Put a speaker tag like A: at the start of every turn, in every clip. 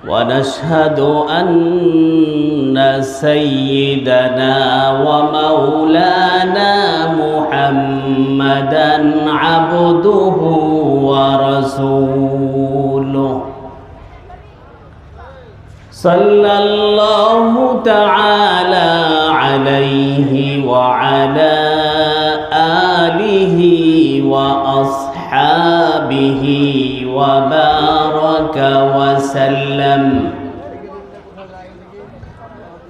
A: ونشهد أن سيدنا ومولانا محمدا عبده ورسوله صلى الله تعالى عليه وعلى آله وأصحابه وبارك وسلم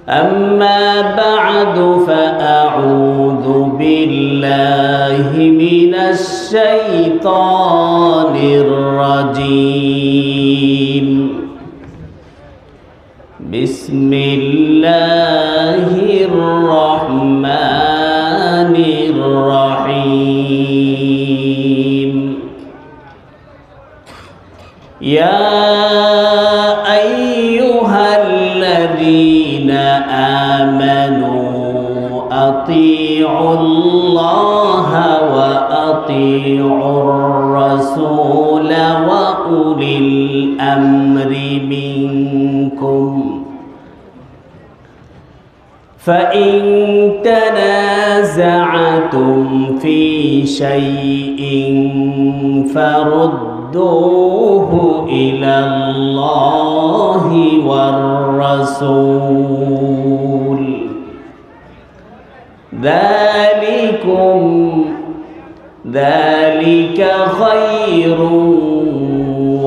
A: أما بعد فأعوذ بالله من الشيطان الرجيم بسم الله الرحمن الرحيم يا أيها الذين آمنوا أطيعوا الله وأطيعوا الرسول وأولي الأمر منكم فإن تنازعتم في شيء فردوه إلى الله والرسول ذلك خير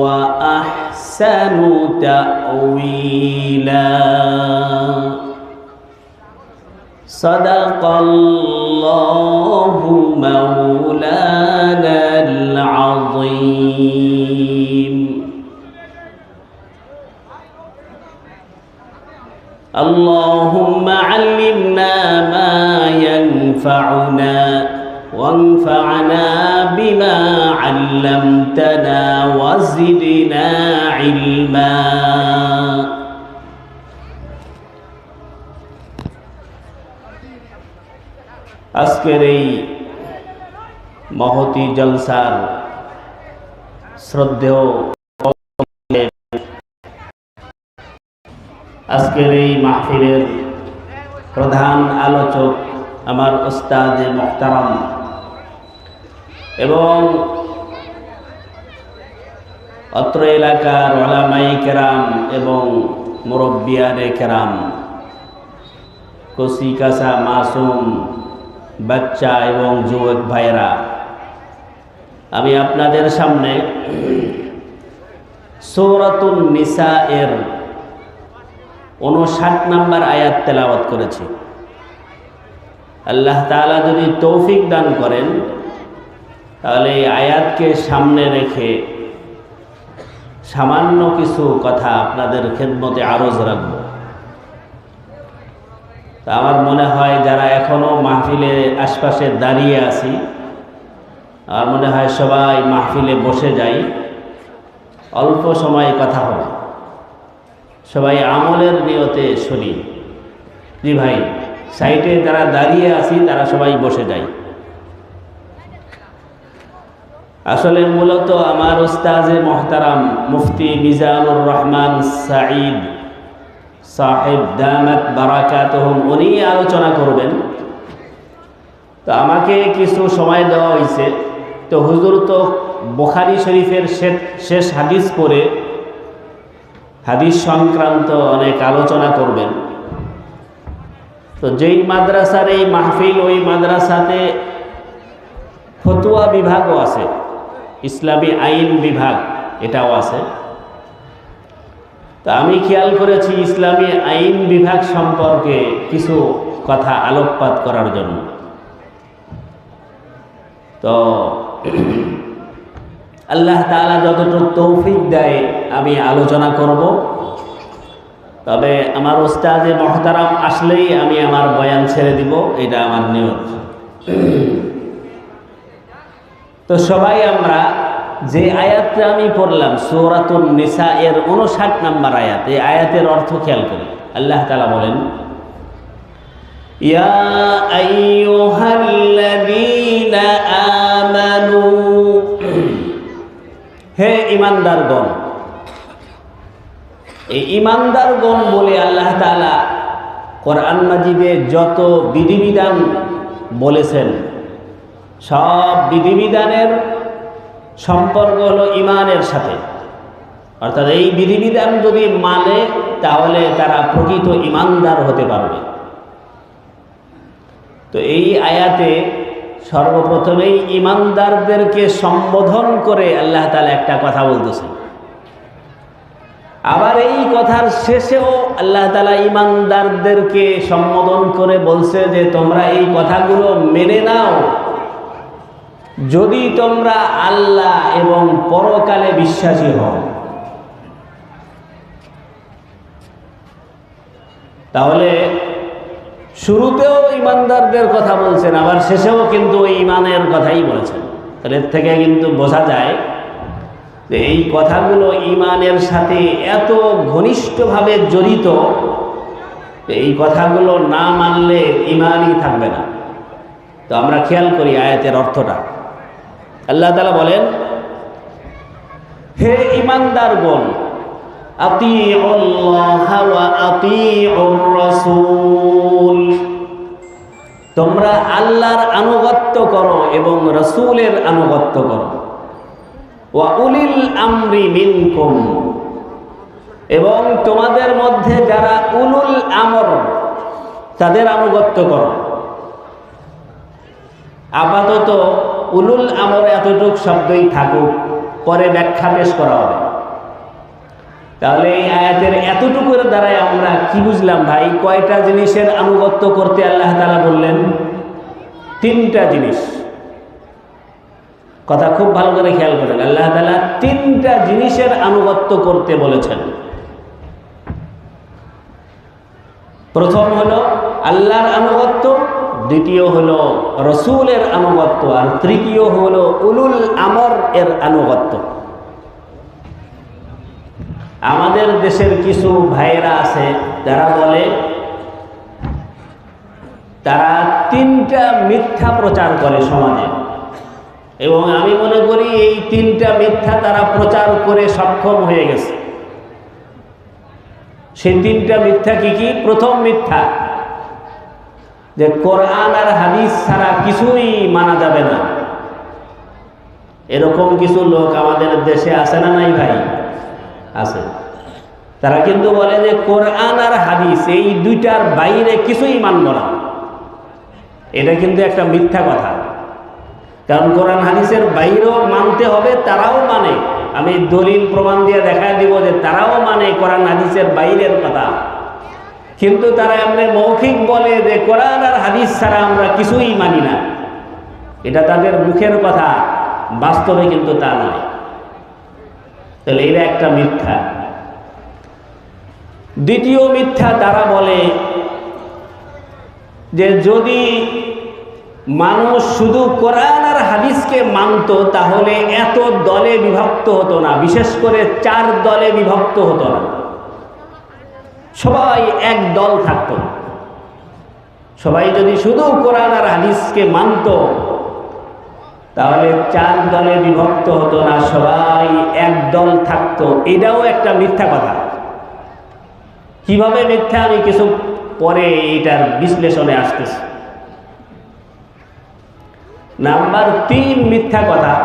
A: وأحسن تأويلا صدق الله مولانا العظيم اللهم علمنا ما ينفعنا وانفعنا بما علمتنا وزدنا علما আজকের এই মহতি জলসার শ্রদ্ধেয় আজকের এই মাহফিলের প্রধান আলোচক আমার উস্তাদ মুহতারাম এবং অত্র এলাকার উলামায়ে কেরাম এবং মুরব্বিয়ানে কেরাম, কচি কাঁচা মাসুম বাচ্চা এবং যুবক ভাইয়েরা, আমি আপনাদের সামনে সূরাতুন নিসা এর 59 নম্বর আয়াত তেলাওয়াত করেছি। আল্লাহ তাআলা যদি তৌফিক দান করেন তাহলে এই আয়াতকে সামনে রেখে সামান্য কিছু কথা আপনাদের খেদমতে আরজ রাখব। তা আমার মনে হয় যারা এখনো মাহফিলে আশপাশে দাঁড়িয়ে আছি, আমার মনে হয় সবাই মাহফিলে বসে যাই, অল্প সময় কথা হবে, সবাই আমলের নিয়তে শুনি। জি ভাই, সাইটে যারা দাঁড়িয়ে আছি তারা সবাই বসে যাই। আসলে মূলত আমার উস্তাজে মুহতারাম মুফতি মিজানুর রহমান সাঈদ সাহেব দামাত বারাকাতুহুম উনি আলোচনা করবেন। তো আমাকে কিছু সময় দেওয়া হয়েছে। তো হুজুর তো বুখারী শরীফের শেষ হাদিস পড়ে হাদিস সংক্রান্ত অনেক আলোচনা করবেন। তো যেই মাদ্রাসার এই মাহফিল, ওই মাদ্রাসাতে ফতোয়া বিভাগও আছে, ইসলামী আইন বিভাগ এটাও আছে। তো আমি খেয়াল করেছি ইসলামী আইন বিভাগ সম্পর্কে কিছু কথা আলোকপাত করার জন্য। তো আল্লাহ তাআলা যতটুকু তৌফিক দেয় আমি আলোচনা করব। তবে আমার উস্তাদে মুহতারাম আসলেই আমি আমার বয়ান ছেড়ে দিব, এটা আমার নিয়ত। তো সবাই আমরা যে আয়াতটা আমি পড়লাম সূরাতুন নিসা এর 59 নম্বর আয়াত, এই আয়াতের অর্থ খেয়াল করি। আল্লাহ তাআলা বলেন, ইয়া আইয়ুহাল্লাযীনা আমানু, হে ঈমানদারগণ। এই ইমানদারগণ বলে আল্লাহ তাআলা কোরআন মাজিদে যত বিধিবিধান বলেছেন, সব বিধিবিধানের সম্পর্ক হলো ইমানের সাথে। অর্থাৎ এই বিধিবিধান যদি মানে তাহলে তারা প্রকৃত ইমানদার হতে পারবে। তো এই আয়াতে সর্বপ্রথমেই ইমানদারদেরকে সম্বোধন করে আল্লাহ তাআলা একটা কথা বলতেছেন। আবার এই কথার শেষেও আল্লাহ তাআলা ইমানদারদেরকে সম্বোধন করে বলছে যে তোমরা এই কথাগুলো মেনে নাও যদি তোমরা আল্লাহ এবং পরকালে বিশ্বাসী হও। তাহলে শুরুতেও ইমানদারদের কথা বলছেন, আবার শেষেও কিন্তু ওই ইমানের কথাই বলেছেন। তাহলে এর থেকে কিন্তু বোঝা যায় যে এই কথাগুলো ইমানের সাথে এত ঘনিষ্ঠভাবে জড়িত, এই কথাগুলো না মানলে ইমানই থাকবে না। তো আমরা খেয়াল করি আয়াতের অর্থটা। আল্লাহ তাআলা বলেন, হে ইমানদারগণ, আতিউল্লাহ ওয়া আতিউর রাসূল, তোমরা আল্লাহর আনুগত্য করো এবং রাসূলের আনুগত্য করো। ওয়া উলিল আমরি মিনকুম, এবং তোমাদের মধ্যে যারা উলুল আমর তাদের আনুগত্য করো। আপাতত উলুল আমর এতটুক শব্দই থাকুক, পরে ব্যাখ্যা পেশ করা হবে। তাহলে এই আয়াতের এতটুকুর দ্বারাই আমরা কি বুঝলাম ভাই? কয়টা জিনিসের আনুগত্য করতে আল্লাহ তাআলা বললেন? 3টা জিনিস। কথা খুব ভালো করে খেয়াল করেন, আল্লাহ তাআলা 3টা জিনিসের আনুগত্য করতে বলেছেন। প্রথম হলো আল্লাহর আনুগত্য, দ্বিতীয় হলো রাসূলের আনুগত্য, আর তৃতীয় হলো উলুল আমর এর আনুগত্য। আমাদের দেশের কিছু ভাইয়েরা আছে যারা বলে তারা 3টা মিথ্যা প্রচার করে সমাজে, এবং আমি মনে করি এই 3টা মিথ্যা তারা প্রচার করে সক্ষম হয়ে গেছে। সেই 3টা মিথ্যা কি কি? প্রথম মিথ্যা যে কোরআন আর হাদিস ছাড়া কিছুই মানা যাবে না। এরকম কিছু লোক আমাদের দেশে আছে না নাই ভাই? আছে। তারা কিন্তু বলে যে কোরআন আর হাদিস এই দুইটার বাইরে কিছুই মানব না। এটা কিন্তু একটা মিথ্যা কথা, কারণ কোরআন হাদিসের বাইরেও মানতে হবে, তারাও মানে। আমি দলিল প্রমাণ দিয়ে দেখায় দিব যে তারাও মানে কোরআন হাদিসের বাইরের কথা, কিন্তু তারা এমনি মৌখিক বলে যে কোরআন আর হাদিস ছাড়া আমরা কিছুই মানি না। এটা তাদের মুখের কথা, বাস্তবে কিন্তু তা নয়। তাহলে এটা একটা মিথ্যা। দ্বিতীয় মিথ্যা, তারা বলে যে যদি মানুষ শুধু কোরআন আর হাদিসকে মানত তাহলে এত দলে বিভক্ত হতো না, বিশেষ করে 4 দলে বিভক্ত হতো না, সবাই এক দল থাকতো। সবাই যদি শুধু কোরআন আর হাদিসকে মানত তাহলে 4 দলে বিভক্ত হতো না, সবাই এক দল থাকতো। এটাও একটা মিথ্যা কথা। কিভাবে মিথ্যা আমি কিছু পরে এটার বিশ্লেষণে আসতেছি। নাম্বার 3 মিথ্যা কথা,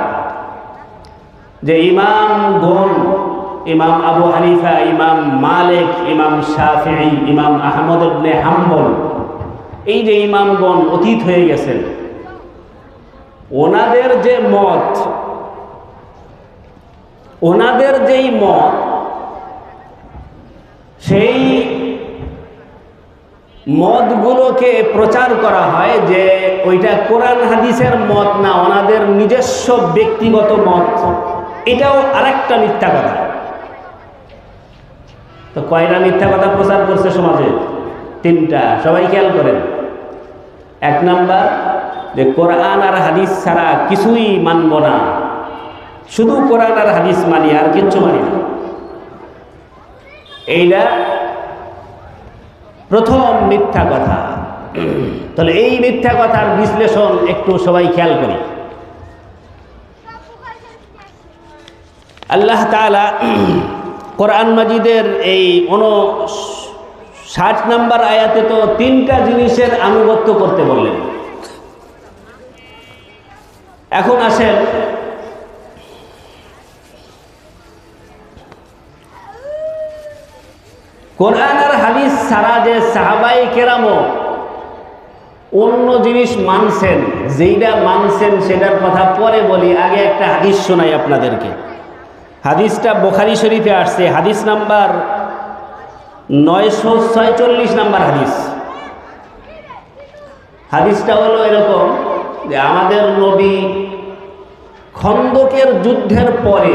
A: যে ইমামগণ, ইমাম আবু হানিফা, ইমাম মালিক, ইমাম শাফিঈ, ইমাম আহমদ ইবনে হাম্বল, এই যে ইমামগণ অতীত হয়ে গেছেন, ওনাদের যে মত, ওনাদের যেই মত, সেই মতগুলোকে প্রচার করা হয় যে ওইটা কোরআন হাদিসের মত না, ওনাদের নিজস্ব ব্যক্তিগত মত। এটাও আরেকটা মিথ্যা কথা। তো কয়টা মিথ্যা কথা প্রচার করছে সমাজে? 3টা। সবাই খেয়াল করেন। 1 নাম্বার, যে কোরআন আর হাদিস ছাড়া কিছুই মানব না, শুধু কোরআন আর হাদিস মানি, আর কিচ্ছু মানি না। এইটা প্রথম মিথ্যা কথা। তাহলে এই মিথ্যা কথার বিশ্লেষণ একটু সবাই খেয়াল করি। আল্লাহ তাআলা কোরআন মাজিদের এই 59 নম্বর আয়াতে তো 3টা জিনিসের আনুগত্য করতে বললেন। এখন আসেন কোরআন আর হাদিস ছাড়া যে সাহাবায়ে কেরামও অন্য জিনিস মানছেন, যেইটা মানছেন সেটার কথা পরে বলি, আগে একটা হাদিস শোনাই আপনাদেরকে। হাদিসটা বুখারী শরীফে আসছে, হাদিস নাম্বার 946 নাম্বার হাদিস। হাদিসটা হলো এরকম যে আমাদের নবী খন্দকের যুদ্ধের পরে,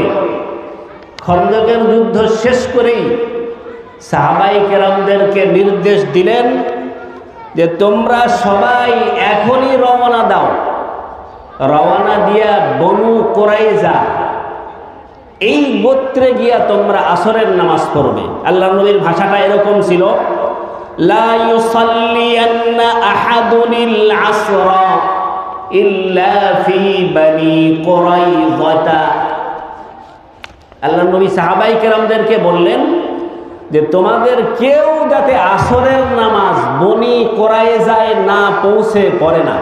A: খন্দকের যুদ্ধ শেষ করেই সাহাবায়ে কেরামদেরকে নির্দেশ দিলেন যে তোমরা সবাই এখনই রওনা দাও, রওনা দিয়া বনু কুরাইজা এই গোত্রে গিয়া তোমরা আসরের নামাজ পড়বে। আল্লাহর নবীর ভাষাটা এরকম ছিল, লা ইউসাল্লিয়ান্না আহাদুনিল আসরা ইল্লা ফি বনি কুরাইজা। আল্লাহর নবী সাহাবায়ে কেরামদেরকে বললেন যে তোমাদের কেউ যাতে আসরের নামাজ বনি কুরাইজায় না পৌঁছে পড়ে না।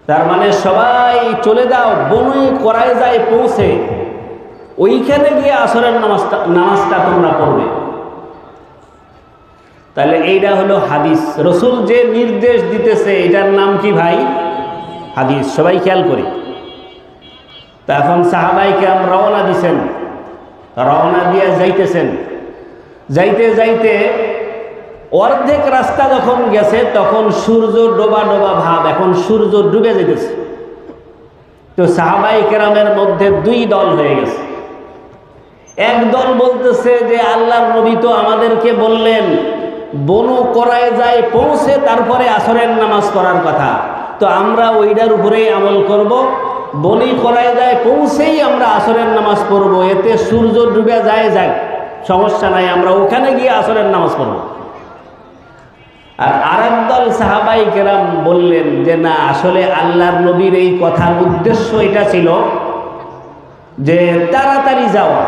A: তার মানে সবাই চলে যাও বনি কুরাইজায় পৌঁছে ওইখানে গিয়ে আসরের নামাজটা তোমরা পড়বে। তাহলে এইটা হলো হাদিস। রসুল যে নির্দেশ দিতেছে এটার নাম কি ভাই? হাদিস। সবাই খেয়াল করি। তা এখন সাহাবায়ে কেরাম রওনা দিছেন, রওনা দিয়ে যাইতেছেন, যাইতে যাইতে অর্ধেক রাস্তা যখন গেছে তখন সূর্য ডোবা ডোবা ভাব, এখন সূর্য ডুবে যেতেছে। তো সাহাবায়ে কেরামের মধ্যে 2 দল হয়ে গেছে। এক দল বলতেছে যে আল্লাহর নবী তো আমাদেরকে বললেন বনু কুরাইজায় পৌঁছে তারপরে আসরের নামাজ পড়ার কথা, তো আমরা ওইটার উপরেই আমল করব, বনি কুরাইজায় পৌঁছেই আমরা আসরের নামাজ পড়ব, এতে সূর্য ডুবে যায় যাক, সমস্যা নাই, আমরা ওখানে গিয়ে আসরের নামাজ পড়ব। আর আরেক দল সাহাবায়ে কেরাম বললেন যে না, আসলে আল্লাহর নবীর এই কথার উদ্দেশ্য এটা ছিল যে তাড়াতাড়ি যাওয়া।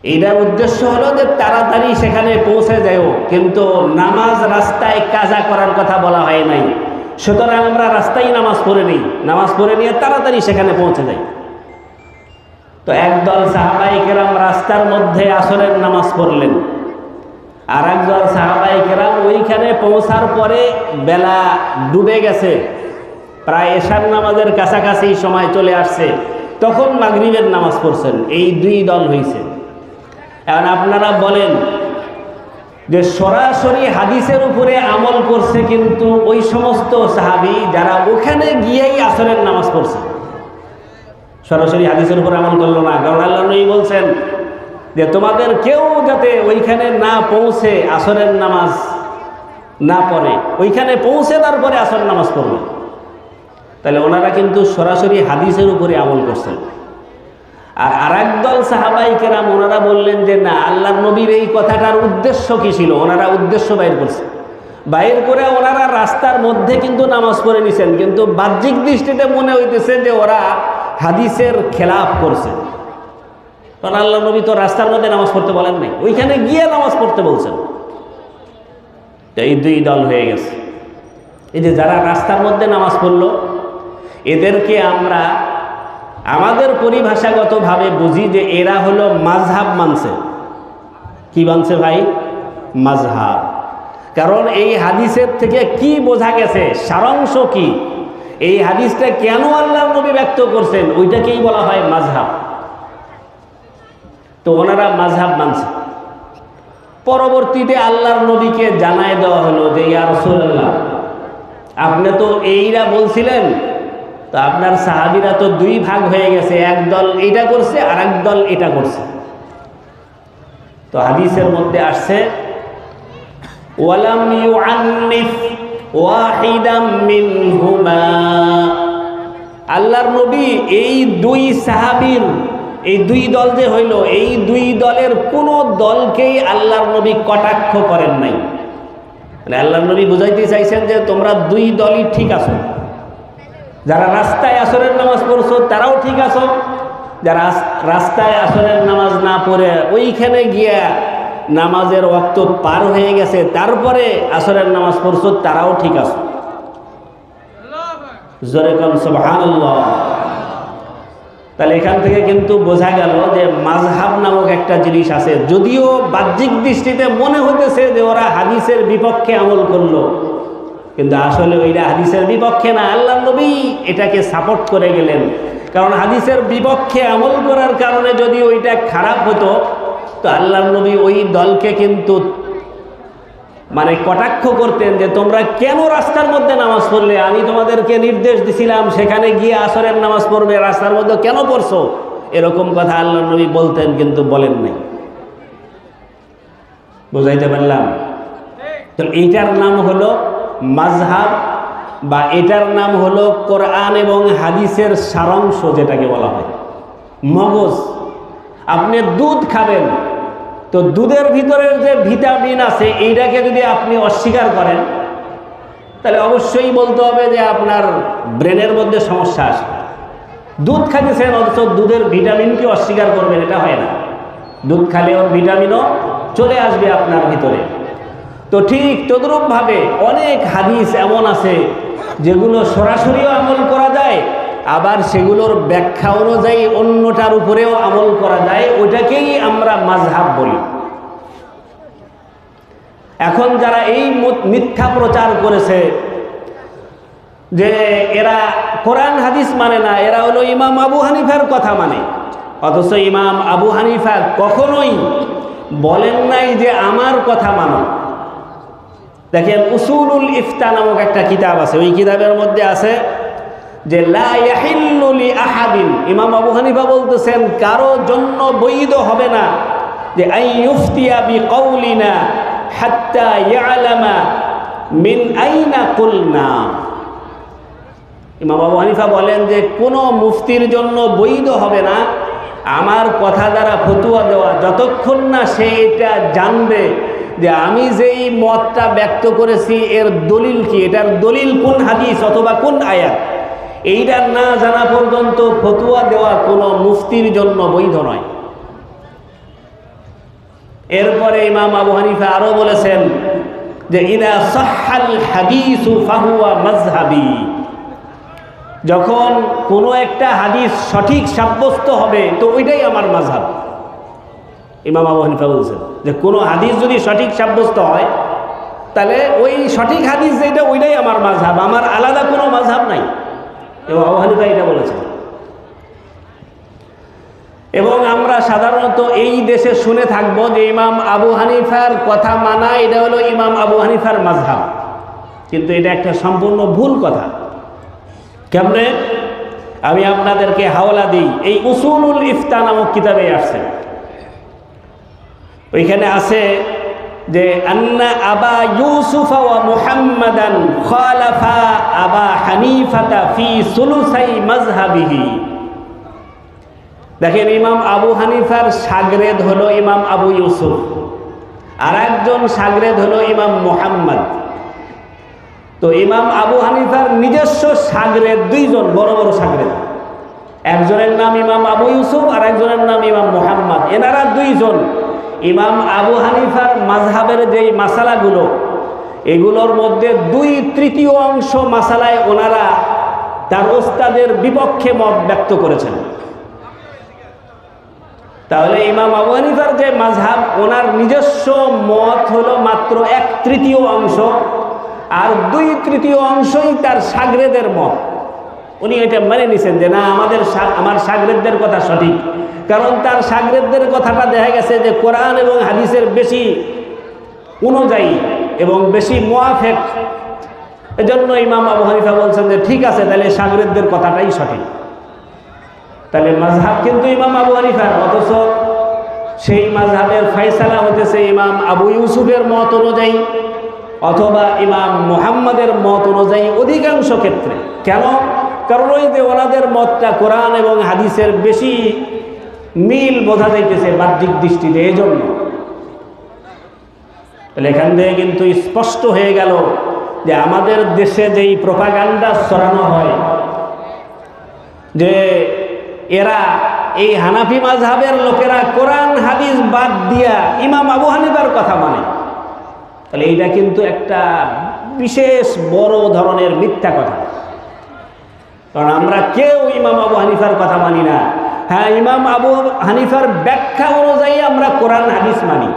A: এটার উদ্দেশ্য হলো যে তাড়াতাড়ি সেখানে পৌঁছে যাও, কিন্তু নামাজ রাস্তায় কাজা করার কথা বলা হয় নাই। সুতরাং আমরা রাস্তায় নামাজ পড়ে নিই, নামাজ পড়ে নিয়ে তাড়াতাড়ি সেখানে পৌঁছে যাই। তো একদল সাহাবায়ে কেরাম রাস্তার মধ্যে আসরের নামাজ পড়লেন, আর একদল সাহাবায়ে কেরাম ওইখানে পৌঁছার পরে বেলা ডুবে গেছে, প্রায় এশার নামাজের কাছাকাছি সময় চলে আসছে, তখন মাগরিবের নামাজ পড়ছেন। এই 2 দল হয়েছে। এখন আপনারা বলেন যে সরাসরি হাদিসের উপরে আমল করছে কিন্তু ওই সমস্ত সাহাবী যারা ওখানে গিয়েই আসরের নামাজ পড়ছে, সরাসরি হাদিসের উপর আমল করলো না। কারণ আল্লাহ নবী বলছেন যে তোমাদের কেউ যাতে ওইখানে না পৌঁছে আসরের নামাজ না পড়ে, ওইখানে পৌঁছে তারপরে আসর নামাজ পড়বে। তাহলে ওনারা কিন্তু সরাসরি হাদিসের উপরে আমল করছেন। আর আরেক দল সাহাবায়ে কেরাম ওনারা বললেন যে না, আল্লাহর নবীর এই কথাটার উদ্দেশ্য কি ছিল, ওনারা উদ্দেশ্য বাইর করছে, বাইর করে ওনারা রাস্তার মধ্যে কিন্তু নামাজ পড়ে নিছেন, কিন্তু বাহ্যিক দৃষ্টিতে মনে হইতেছে যে ওরা হাদিসের খেলাফ করছে। কারণ আল্লাহ নবী তো রাস্তার মধ্যে নামাজ পড়তে বলেন নাই, ওইখানে গিয়ে নামাজ পড়তে বলছেন। তো এই 2 দল হয়ে গেছে। এই যে যারা রাস্তার মধ্যে নামাজ পড়লো, এদেরকে আমরা আমাদের পরিভাষাগতভাবে বুঝি যে এরা হলো মাযহাব মানছে। কি মানছে ভাই? মাযহাব। কারণ এই হাদিসের থেকে কি বোঝা গেছে, সারাংশ কি, এই হাদিসটা কেন আল্লাহর নবী ব্যক্ত করছেন, ওইটাকেই বলা হয় মাযহাব। তো ওনারা মাযহাব মানছে। পরবর্তীতে আল্লাহর নবীকে জানায় দেওয়া হলো যে ইয়া রাসূলুল্লাহ, আপনি তো এইরা বলছিলেন, তো আপনার সাহাবীরা তো 2 ভাগ হয়ে গেছে, এক দল এটা করছে আর এক দল এটা করছে। তো হাদিসের মধ্যে আসছে ওয়ালাম ইউআন্নিফ ওয়াহিদাম মিনহুমা, আল্লাহর নবী এই 2 সাহাবীর এই 2 দল যে হইল, এই 2 দলের কোনো দলকেই আল্লাহর নবী কটাক্ষ করেন নাই। মানে আল্লাহর নবী বুঝাইতে চাইছেন যে তোমরা 2 দলই ঠিক আছো, যারা রাস্তায় আসরের নামাজ পড়ছো তারাও ঠিক আছো, যারা রাস্তায় আসরের নামাজ না পড়ে ওইখানে গিয়া নামাজের ওয়াক্ত পার হয়ে গেছে, তারপরে আসরের নামাজ পড়ছো, তারাও ঠিক আছে। জোরে কোন সুবহানাল্লাহ। তাহলে এখান থেকে কিন্তু বোঝা গেল যে মাযহাব নামক একটা জিনিস আছে। যদিও বাহ্যিক দৃষ্টিতে মনে হতেছে যে ওরা হাদিসের বিপক্ষে আমল করলো, কিন্তু আসলে ওইটা হাদিসের বিপক্ষে না, আল্লাহর নবী এটাকে সাপোর্ট করে গেলেন। কারণ হাদিসের বিপক্ষে আমল করার কারণে যদি ওইটা খারাপ হতো, তো আল্লাহর নবী ওই দলকে কিন্তু মানে কটাক্ষ করতেন যে তোমরা কেন রাস্তার মধ্যে নামাজ পড়লে, আমি তোমাদেরকে নির্দেশ দিছিলাম সেখানে গিয়ে আসরের নামাজ পড়বে, রাস্তার মধ্যে কেন পড়ছো, এরকম কথা আল্লাহর নবী বলতেন, কিন্তু বলেন নাই। বুঝাইতে পারলাম? তো এইটার নাম হলো মাযহাব, বা এটার নাম হলো কোরআন এবং হাদিসের সারাংশ, যেটাকে বলা হয় মগজ। আপনি দুধ খাবেন, তো দুধের ভিতরের যে ভিটামিন আছে এইটাকে যদি আপনি অস্বীকার করেন, তাহলে অবশ্যই বলতে হবে যে আপনার ব্রেনের মধ্যে সমস্যা আছে। দুধ খাইতেছেন অথচ দুধের ভিটামিনকে অস্বীকার করবেন, এটা হয় না। দুধ খালে ওর ভিটামিনও চলে আসবে আপনার ভিতরে। তো ঠিক তদ্রূপভাবে অনেক হাদিস এমন আছে যেগুলো সরাসরিও আমল করা যায়, আবার সেগুলোর ব্যাখ্যা অনুযায়ী অন্যটার উপরেও আমল করা যায়, ওইটাকেই আমরা মাযহাব বলি। এখন যারা এই মিথ্যা প্রচার করেছে যে এরা কোরআন হাদিস মানে না, এরা হলো ইমাম আবু হানিফার কথা মানে, অথচ ইমাম আবু হানিফা কখনোই বলেন নাই যে আমার কথা মানো। দেখেন, উসুলুল ইফতা নামক একটা কিতাব আছে, ওই কিতাবের মধ্যে আছে যে লা ইয়াহিল্লু লি আহাদিন, ইমাম আবু হানিফা বলতেছেন কারো জন্য বৈধ হবে না যে আই ইফতিয়া বিকাউলিনা হাত্তা ইয়ালামা মিন আইনা কুলনা। ইমাম আবু হানিফা বলেন যে কোনো মুফতির জন্য বৈধ হবে না আমার কথা দ্বারা ফতুয়া দেওয়া, যতক্ষণ না সে এটা জানবে যে আমি যেই মতটা ব্যক্ত করেছি এর দলিল কি, এটার দলিল কোন হাদিস অথবা কোন আয়াত, এইটা না জানা পর্যন্ত ফতুয়া দেওয়া কোনো মুফতির জন্য বৈধ নয়। এরপরে ইমাম আবু হানিফা আরো বলেছেন যে ইদা সাহহাল হাদিসু ফাহুয়া মাযহাবি, যখন কোনো একটা হাদিস সঠিক সাব্যস্ত হবে তো ওইটাই আমার মাযহাব। ইমাম আবু হানিফা বলছেন যে কোনো হাদিস যদি সঠিক সাব্যস্ত হয় তাহলে ওই সঠিক হাদিস যেটা ওইটাই আমার মাযহাব, আমার আলাদা কোনো মাযহাব নাই। এবং আবু হানিফা এটা বলেছেন। এবং আমরা সাধারণত এই দেশে শুনে থাকবো যে ইমাম আবু হানিফার কথা মানা এটা হলো ইমাম আবু হানিফার মাযহাব, কিন্তু এটা একটা সম্পূর্ণ ভুল কথা। কেমনে? আমি আপনাদেরকে হাওলা দিই, এই উসুলুল ইফতা নামক কিতাবে আসছে, ওইখানে আছে যে আন্না আবা ইউসুফ ওয়া মুহাম্মাদান খালাফা আবা হানিফাতা ফি সুলুসাই মাযহাবিহি। দেখেন, ইমাম আবু হানিফার শাগরেদ হলো ইমাম আবু ইউসুফ, আর একজন শাগরেদ হলো ইমাম মুহাম্মদ। তো ইমাম আবু হানিফার নিজস্ব শাগরেদ দুইজন, বড় বড় শাগরেদ, একজনের নাম ইমাম আবু ইউসুফ আর একজনের নাম ইমাম মুহাম্মদ। এনারা দুইজন ইমাম আবু হানিফার মাযহাবের যেই মাসালাগুলো, এগুলোর মধ্যে 2/3 অংশ মাসালায় ওনারা তার ওস্তাদের বিপক্ষে মত ব্যক্ত করেছেন। তাহলে ইমাম আবু হানিফার যে মাযহাব, ওনার নিজস্ব মত হলো মাত্র 1/3 অংশ, আর 2/3 অংশই তার শাগরেদের মত। উনি এটা মেনে নিছেন যে না, আমার শাগরেদদের কথা সঠিক, কারণ তার শাগরেদদের কথাটা দেখা গেছে যে কোরআন এবং হাদিসের বেশি অনুযায়ী এবং বেশি মুআফিক। এজন্য ইমাম আবু হানিফা বলছেন যে ঠিক আছে, তাহলে শাগরেদদের কথাটাই সঠিক। তাহলে মাযহাব কিন্তু ইমাম আবু হানিফার, অথচ সেই মাযহাবের ফয়সালা হতেছে ইমাম আবু ইউসুফের মত অনুযায়ী অথবা ইমাম মুহাম্মদের মত অনুযায়ী অধিকাংশ ক্ষেত্রে। কেন? কারণ ওই যে ওনাদের মতটা কোরআন এবং হাদিসের বেশি মিল বোঝা যাইতেছে বাহ্যিক দৃষ্টিতে, এই জন্য। তাহলে এখান থেকে কিন্তু স্পষ্ট হয়ে গেল যে আমাদের দেশে যেই প্রোপাগান্ডা ছড়ানো হয় যে এরা এই হানাফি মাযহাবের লোকেরা কোরআন হাদিস বাদ দিয়া ইমাম আবু হানিফার কথা মানে, তাহলে এইটা কিন্তু একটা বিশেষ বড় ধরনের মিথ্যা কথা। কারণ আমরা কেউ ইমাম আবু হানিফার কথা মানি না। হ্যাঁ, ইমাম আবু হানিফার ব্যাখ্যা অনুযায়ী আমরা কোরআন হাদিস মানি।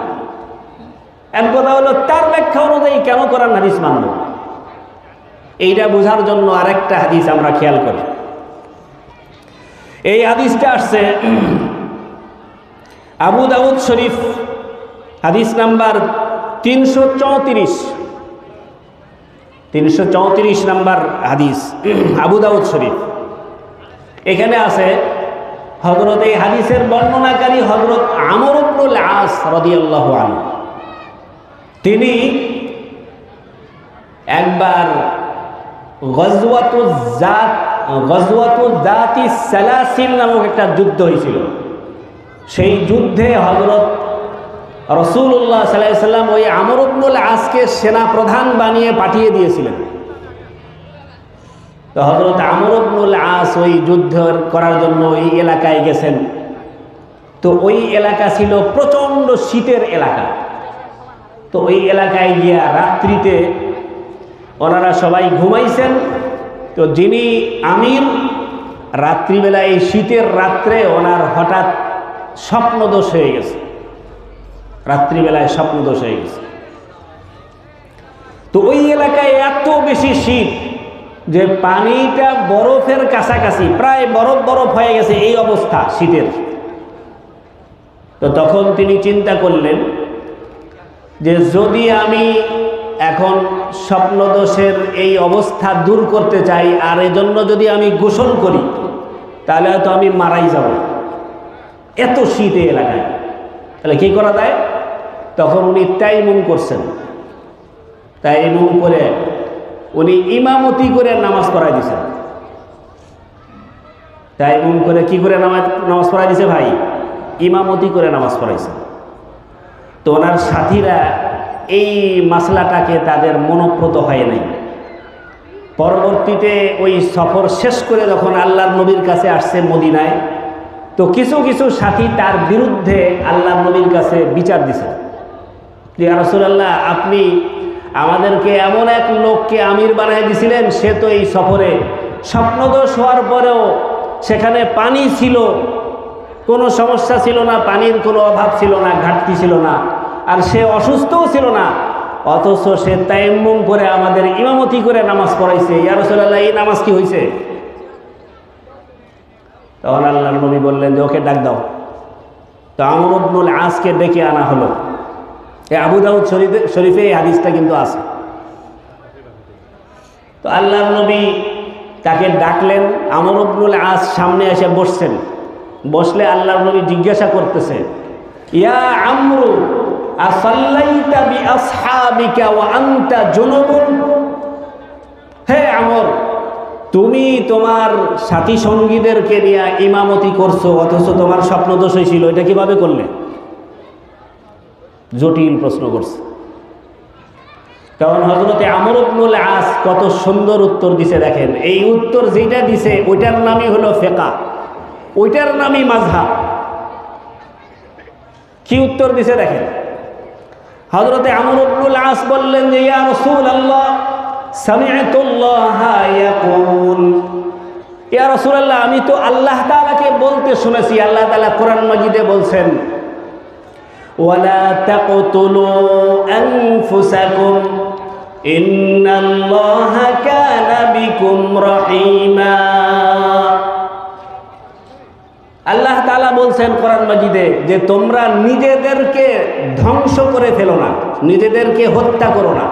A: এক কথা হলো তার ব্যাখ্যা অনুযায়ী কেন কোরআন হাদিস মানব, এইটা বোঝার জন্য আরেকটা হাদিস আমরা খেয়াল করি। এই হাদিসটা আসছে আবু দাউদ শরীফ, হাদিস নাম্বার 334 নাম্বার হাদিস, আবু দাউদ শরীফ। এখানে আছে হযরত, এই হাদিসের বর্ণনাকারী হযরত আমর ইবনুল আস রাদিয়াল্লাহু আনহু। তিনি একবার গজওয়াতুজ জাতিস সালাসিল নামক একটা যুদ্ধ হয়েছিল। সেই যুদ্ধে হযরত রাসূলুল্লাহ সাল্লাল্লাহু আলাইহি সাল্লাম ওই আমর ইবনুল আসকে সেনা প্রধান বানিয়ে পাঠিয়ে দিয়েছিলেন। তো হযরত আমর ইবনুল আস ওই যুদ্ধ করার জন্য ওই এলাকায় গেছেন। তো ওই এলাকা ছিল প্রচণ্ড শীতের এলাকা। তো ওই এলাকায় গিয়া রাত্রিতে ওনারা সবাই ঘুমাইছেন। তো যিনি আমির, রাত্রিবেলা এই শীতের রাত্রে ওনার হঠাৎ স্বপ্নদোষ হয়ে গেছে, রাত্রিবেলায় স্বপ্নদোষ হয়ে গেছে। তো ওই এলাকায় এত বেশি শীত যে পানিটা বরফের কাছাকাছি, প্রায় বরফ বরফ হয়ে গেছে এই অবস্থা শীতের। তো তখন তিনি চিন্তা করলেন যে যদি আমি এখন স্বপ্নদোষের এই অবস্থা দূর করতে চাই আর এজন্য যদি আমি গোসল করি তাহলে হয়তো আমি মারাই যাব, এত শীত এই এলাকায়। তাহলে কী করা যায়? তখন উনি তাইমুম করছেন। তাইমুম করে উনি ইমামতি করে নামাজ পড়াই দিয়েছেন। তাইমুম করে কি করে নামাজ পড়াই দিয়েছে ভাই? ইমামতি করে নামাজ পড়াইছে। তো ওনার সাথীরা এই মাসলাটাকে তাদের মনোপ্রত হয় নাই। পরবর্তীতে ওই সফর শেষ করে যখন আল্লাহর নবীর কাছে আসছে মদিনায়, তো কিছু কিছু সাথী তার বিরুদ্ধে আল্লাহর নবীর কাছে বিচার দিছে, ইয়া রাসূলুল্লাহ, আপনি আমাদেরকে এমন এক লোককে আমির বানিয়ে দিয়েছিলেন, সে তো এই সফরে স্বপ্নদোষ হওয়ার পরেও সেখানে পানি ছিল, কোনো সমস্যা ছিল না, পানির কোনো অভাব ছিল না, ঘাটতি ছিল না, আর সে অসুস্থও ছিল না, অথচ সে তায়াম্মুম করে আমাদের ইমামতি করে নামাজ পড়াইছে। ইয়া রাসূলুল্লাহ, এই নামাজ কি হয়েছে? তখন আল্লাহর নবী বললেন যে ওকে ডাক দাও। তো আমর ইবনুল আসকে ডেকে আনা হলো। এই আবু দাউদ শরীফে এই হাদিসটা কিন্তু আছে। তো আল্লাহর নবী তাকে ডাকলেন। আমর ইবনুল আস সামনে এসে বসছেন। বসলে আল্লাহর নবী জিজ্ঞাসা করতেছে, ইয়া আমরু আসাল্লাইতা বিআসহাবিকা ওয়া আনতা জুনুবুন? হে আমর, তুমি তোমার সাথী সঙ্গীদেরকে নিয়ে ইমামতি করছো অথচ তোমার স্বপ্নদোষ হয়েছিল, এটা কিভাবে করলে? জটিল প্রশ্ন করছে। কারণ হযরতে আমর ইবনুল আস কত সুন্দর উত্তর দিছে দেখেন। এই উত্তর যেটা দিছে ওইটার নামই হলো ফিকহ, ওইটার নামই মাযহাব। কি উত্তর দিছে দেখেন। হযরতে আমর ইবনুল আস বললেন যে ইয়া রাসূলুল্লাহ, সামি'তুল্লাহা ইয়াকুল, ইয়া রাসূলুল্লাহ, আমি তো আল্লাহ তাআলাকে বলতে শুনেছি, আল্লাহ তাআলা কোরআন মাজিদে বলছেন, ওয়ালা তাকতুলু আনফুসাকুম ইন্নাল্লাহা কানা বিকুম রহিমা। আল্লাহ তাআলা বলছেন কোরআন মাজিদে যে তোমরা নিজেদেরকে ধ্বংস করে ফেলো না, নিজেদেরকে হত্যা করো না।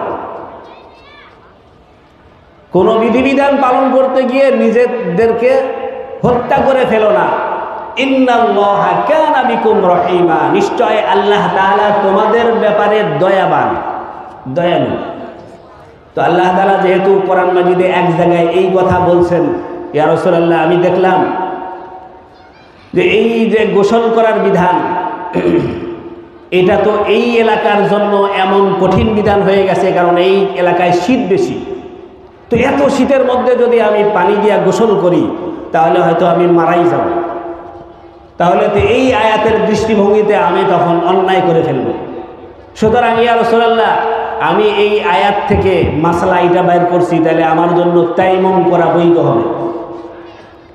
A: কোনো বিধিবিধান পালন করতে গিয়ে নিজেদেরকে হত্যা করে ফেলো না। ইন্নাল্লাহা কানা বিকুম রহিমা, নিশ্চয় আল্লাহ তাআলা তোমাদের ব্যাপারে দয়াবান, দয়ালু। তো আল্লাহ তাআলা যেহেতু কোরআন মাজিদে এক জায়গায় এই কথা বলছেন, ইয়া রাসূলুল্লাহ, আমি দেখলাম যে এই যে গোসল করার বিধান, এটা তো এই এলাকার জন্য এমন কঠিন বিধান হয়ে গেছে, কারণ এই এলাকায় শীত বেশি। তো এত শীতের মধ্যে যদি আমি পানি দিয়া গোসল করি তাহলে হয়তো আমি মারাই যাব। তাহলে তো এই আয়াতের দৃষ্টিভঙ্গিতে আমি তখন অন্যায় করে ফেলব। সুতরাং ইয়া রাসূলুল্লাহ, আমি এই আয়াত থেকে মাসলা এটা বাইর করছি, তাহলে আমার জন্য তায়াম্মুম করা বৈধ হবে।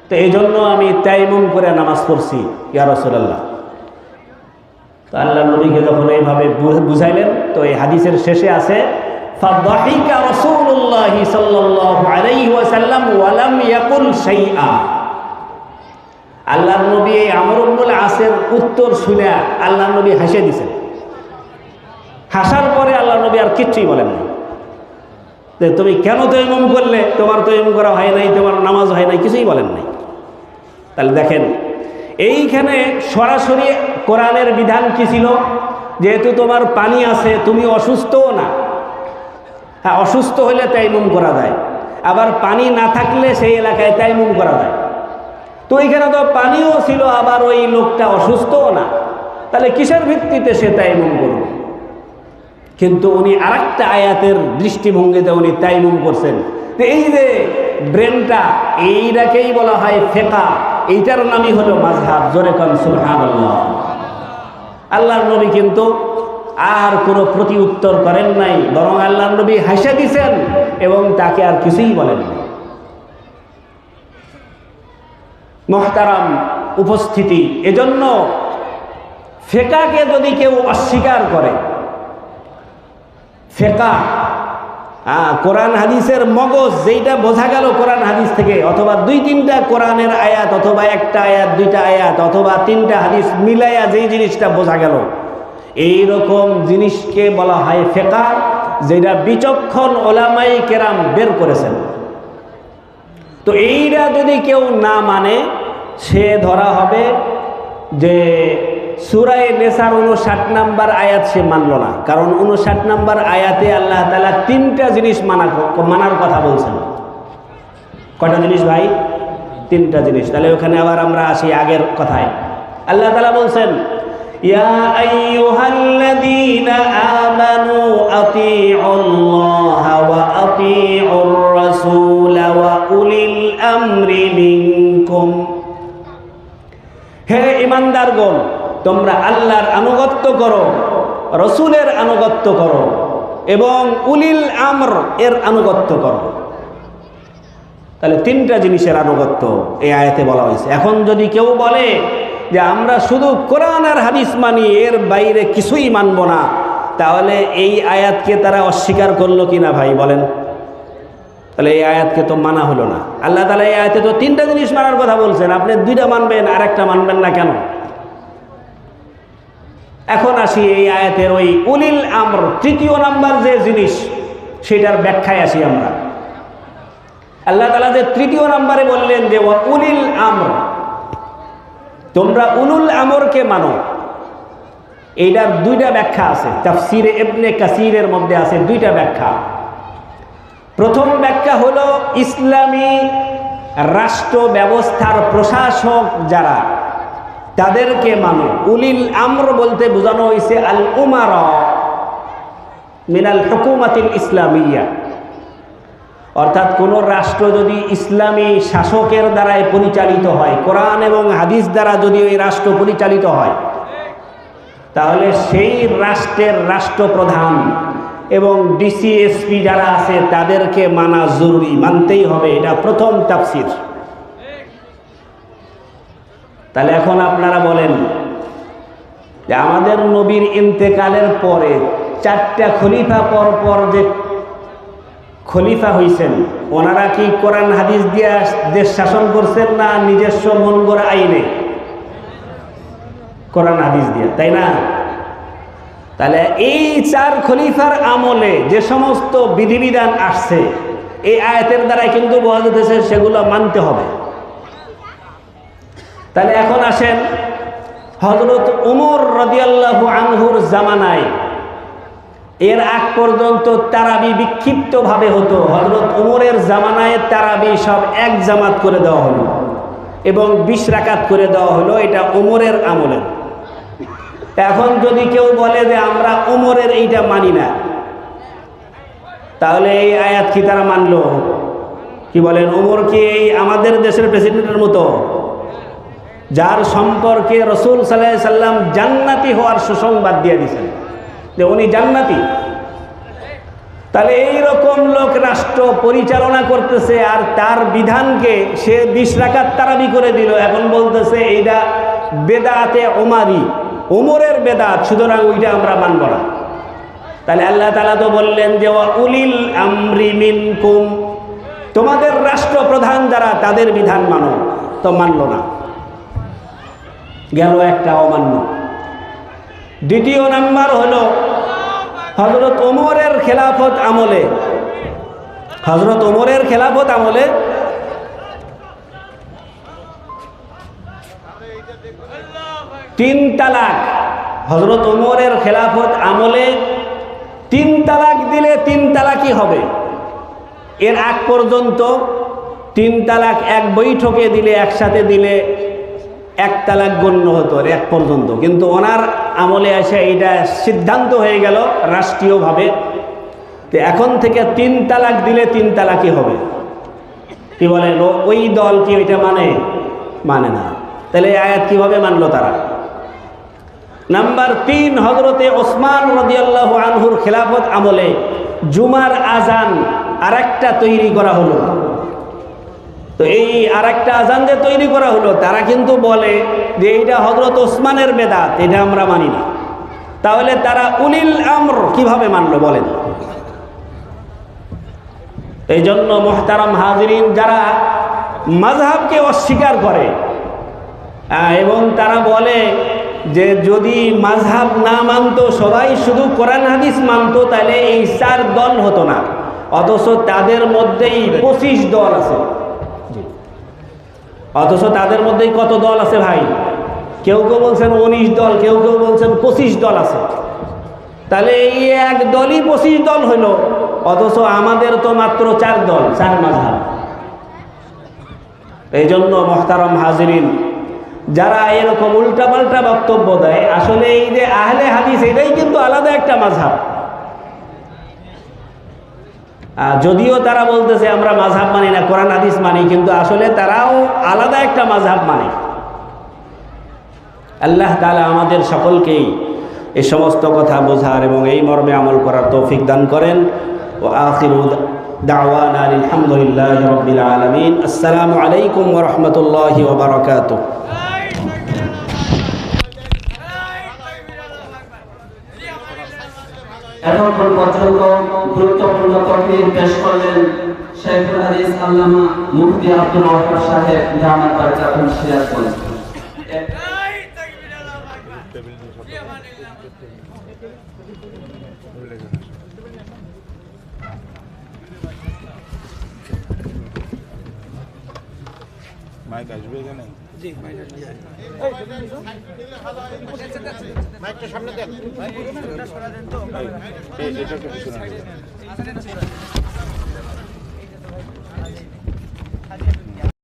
A: তো এই জন্য আমি তায়াম্মুম করে নামাজ পড়ছি ইয়া রাসূলুল্লাহ। তো আল্লাহ নবীকে যখন এইভাবে বুঝাইলেন, তো এই হাদিসের শেষে আছে ফাদাহিকা রাসূলুল্লাহ সাল্লাল্লাহু আলাইহি ওয়াসাল্লাম ওয়া লাম ইয়াকুল শাইআ। আল্লাহর নবী এই আমর ইবনুল আসের উত্তর শুনে আল্লাহর নবী হেসে দিয়েছেন। হাসার পরে আল্লাহর নবী আর কিচ্ছুই বলেন না যে তুমি কেন তায়াম্মুম করলে, তোমার তায়াম্মুম করা হয় নাই, তোমার নামাজ হয় নাই, কিছুই বলেন নাই। তাহলে দেখেন এইখানে সরাসরি কোরআনের বিধান কি ছিল, যেহেতু তোমার পানি আছে, তুমি অসুস্থও না। হ্যাঁ, অসুস্থ হলে তায়াম্মুম করা যায়, আবার পানি না থাকলে সেই এলাকায় তায়াম্মুম করা যায়। তো এইখানে তো পানিও ছিল, আবার ওই লোকটা অসুস্থও না, তাহলে কিসের ভিত্তিতে সে তায়াম্মুম করবে? কিন্তু উনি আরেকটা আয়াতের দৃষ্টিভঙ্গিতে উনি তায়াম্মুম করছেন। তো এই যে ব্রেনটা, এইটাকেই বলা হয় ফিকহ, এইটার নামই হলো মাযহাব। জোরে কোন সুবহানাল্লাহ। আল্লাহর নবী কিন্তু আর কোনো প্রতি উত্তর করেন নাই, বরং আল্লাহর নবী হাসে দিয়েছেন এবং তাকে আর কিছুই বলেন নাই। মুহতারাম উপস্থিতি, এজন্য ফিকহকে যদি কেউ অস্বীকার করে, ফিকহ কোরআন হাদিসের মগজ, যেইটা বোঝা গেল কোরআন হাদিস থেকে, অথবা দুই তিনটা কোরআনের আয়াত, অথবা একটা আয়াত, দুইটা আয়াত, অথবা তিনটা হাদিস মিলাইয়া যেই জিনিসটা বোঝা গেল, এইরকম জিনিসকে বলা হয় ফিকহ, যেটা বিচক্ষণ ওলামায়ে কেরাম বের করেছেন। তো এইটা যদি কেউ না মানে, সে ধরা হবে যে সূরা নিসার 59 নম্বর আয়াত সে মানল না। কারণ 59 নম্বর আয়াতে আল্লাহ তাআলা তিনটা জিনিস মানার কথা বলছেন। কয়টা জিনিস ভাই? তিনটা জিনিস। তাহলে ওখানে আবার আমরা আসি আগের কথায়। আল্লাহ তাআলা বলছেন, ইয়া আইয়ুহাল্লাযীনা আমানু আতিউল্লাহা ওয়া আতিউর রাসূলা ওয়া উলিল আমরি মিনকুম। হে ঈমানদারগণ, তোমরা আল্লাহর আনুগত্য করো, রসুলের আনুগত্য করো এবং উলিল আমর এর আনুগত্য করো। তাহলে তিনটা জিনিসের আনুগত্য এই আয়াতে বলা হয়েছে। এখন যদি কেউ বলে যে আমরা শুধু কোরআন আর হাদিস মানি, এর বাইরে কিছুই মানব না, তাহলে এই আয়াতকে তারা অস্বীকার করলো কিনা ভাই বলেন? তাহলে এই আয়াতকে তো মানা হলো না। আল্লাহ তাআলা এই আয়াতে তো তিনটা জিনিস মানার কথা বলছেন, আপনি দুইটা মানবেন আর একটা মানবেন না কেন? এখন আসি এই আয়াতের ওই উলিল আমর, তৃতীয় নাম্বার যে জিনিস, সেটার ব্যাখ্যায় আসি আমরা। আল্লাহ তাআলা যে তৃতীয় নাম্বারে বললেন যে উলিল আমর, তোমরা উলুল আমরকে মানো, এইটার দুইটা ব্যাখ্যা আছে। তাফসিরে ইবনে কাসিরের মধ্যে আছে দুইটা ব্যাখ্যা। প্রথম ব্যাখ্যা হলো ইসলামী রাষ্ট্র ব্যবস্থার প্রশাসক যারা, তাদেরকে মানো। উলিল আমর বলতে বোঝানো হয়েছে আল উমারা মিনাল হুকুমাতিল ইসলামিয়া, অর্থাৎ কোন রাষ্ট্র যদি ইসলামী শাসকের দ্বারাই পরিচালিত হয়, কোরআন এবং হাদিস দ্বারা যদি ওই রাষ্ট্র পরিচালিত হয়, তাহলে সেই রাষ্ট্রের রাষ্ট্রপ্রধান এবং ডিসিএসপি যারা আছে তাদেরকে মানা জরুরি, মানতেই হবে। এটা প্রথম তাফসীর। তাহলে এখন আপনারা বলেন যে আমাদের নবীর ইন্তেকালের পরে 4টা খলিফা পর যে খলিফা হইছেন, ওনারা কি কোরআন হাদিস দিয়ে দেশ শাসন করছেন না নিজস্ব মন গড়া আইনে? কোরআন হাদিস দিয়ে, তাই না? তাহলে এই 4 খলিফার আমলে যে সমস্ত বিধিবিধান আসছে, এই আয়াতের দ্বারাই কিন্তু বোঝা যাচ্ছে সেগুলো মানতে হবে। তাহলে এখন আসেন, হযরত ওমর রাদিয়াল্লাহু আনহুর জামানায়, এর আগ পর্যন্ত তারাবি বিক্ষিপ্তভাবে হতো। হযরত ওমরের জামানায় তারাবি সব এক জামাত করে দেওয়া হলো এবং 20 রাকাত করে দেওয়া হলো। এটা ওমরের আমলে। এখন যদি কেউ বলে যে আমরা ওমরের এইটা মানি না, তাহলে এই আয়াত কি তারা মানলো? কি বলেন? ওমর কি এই আমাদের দেশের প্রেসিডেন্টের মতো? যার সম্পর্কে রাসূল সাল্লাল্লাহু আলাইহি সাল্লাম জান্নাতি হওয়ার সুসংবাদ দিয়ে দিয়েছেন যে উনি জান্নাতি। তাহলে এইরকম লোক রাষ্ট্র পরিচালনা করতেছে আর তার বিধানকে সে 20 রাকাত তারাবি করে দিল, এখন বলতেছে এইটা বেদাতে ওমারি, ওমরের বেদাত, সুতরাং ওইটা আমরা মানব না। তাহলে আল্লাহ তাআলা তো বললেন যে ওয়া উলিল আমরি মিনকুম, তোমাদের রাষ্ট্রপ্রধান যারা তাদের বিধান মানো, তো মানলো না, গেল একটা অমান্য। দ্বিতীয় নাম্বার হলো হযরত ওমরের খেলাফত আমলে, হযরত ওমরের খেলাফত আমলে তিন তালাক, হযরত ওমরের খেলাফত আমলে 3 তালাক দিলে 3 তালাকই হবে। এর আগ পর্যন্ত 3 তালাক এক বৈঠকে দিলে, একসাথে দিলে 1 তালাক গণ্য হতো এক পর্যন্ত, কিন্তু ওনার আমলে এসে এটা সিদ্ধান্ত হয়ে গেল রাষ্ট্রীয়ভাবে তো এখন থেকে 3 তালাক দিলে 3 তালাকই হবে। কি বলেন, ওই দল কি ওইটা মানে না? তাহলে এই আয়াত কিভাবে মানলো তারা? নাম্বার 3, হযরতে ওসমান রাদিয়াল্লাহু আনহুর খেলাফত আমলে জুমার আজান আরেকটা তৈরি করা হলো। তো এই আরেকটা আজান যে তৈরি করা হলো, তারা কিন্তু বলে যে এইটা হযরত ওসমানের বেদাত, এটা আমরা মানি না। তাহলে তারা উলিল আমর কিভাবে মানলো বলেন? এই জন্য মুহতারাম হাজিরিন, যারা মাযহাবকে অস্বীকার করে এবং তারা বলে যে যদি মাযহাব না মানতো, সবাই শুধু কোরআন হাদিস মানতো, তাহলে এই 4 দল হতো না, অথচ তাদের মধ্যেই 25 দল আছে। অথচ তাদের মধ্যেই কত দল আছে ভাই? কেউ কেউ বলছেন 19 দল, কেউ কেউ বলছেন 25 দল আছে। তাহলে এই এক দলই 25 দল হলো, অথচ আমাদের তো মাত্র 4 দল, 4 মাযহাব। এই জন্য মুহতারাম হাজিরিন, যারা এরকম উল্টাপাল্টা বক্তব্য দেয়, আসলে এই যে আহলে হাদিস, এটাই কিন্তু আলাদা একটা মাযহাব। যদিও তারা বলতেছে আমরা মাযহাব মানি না, কোরআন হাদিস মানি, কিন্তু আসলে তারাও আলাদা একটা মাযহাব মানে। আল্লাহ তাআলা আমাদের সকলকেই এই সমস্ত কথা বোঝার এবং এই মর্মে আমল করার তৌফিক দান করেন। ওয়া আখিরু দাওয়ানা আলহামদুলিল্লাহি রাব্বিল আলামিন। আসসালামু আলাইকুম ওয়া রাহমাতুল্লাহি ওয়া বারাকাতুহু।
B: এতক্ষণ পর্যন্ত গুরুত্বপূর্ণ তকরীর পেশ করলেন শাইখুল হাদিস আল্লামা মুফতি আব্দুল ওয়াহাব সাহেব, জামাত বারকাতুল সিরাজগঞ্জ।
C: মাইক আসবে এখানে? জি মাইকটা সামনে দেন, এটা একটু পিছনে